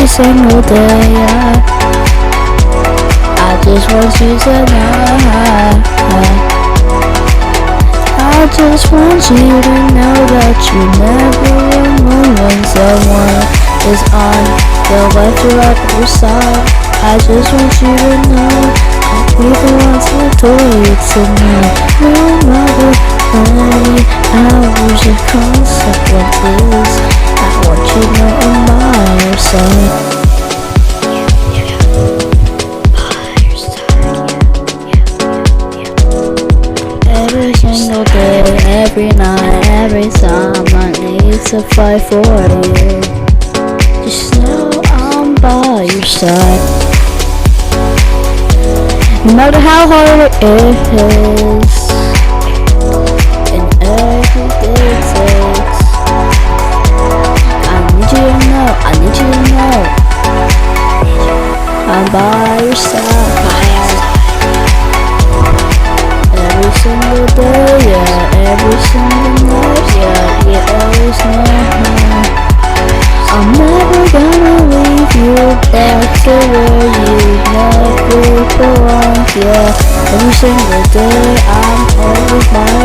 every single day, yeah. I just want you to know. I just want you to know that you never alone when someone is on the left or right side. I just want you to know that people want to do it to me. No matter how many hours of consequences, I want you to know I'm by your side. Every single day, every night, every time I need to fight for you. Just know I'm by your side. No matter how hard it is, and every day it takes, I need you to know, I need you to know, I'm by your side. Every single day, yeah, every single night, yeah, you always know. I'm never gonna leave you back to where you never belong, yeah. Every single day, I'm always by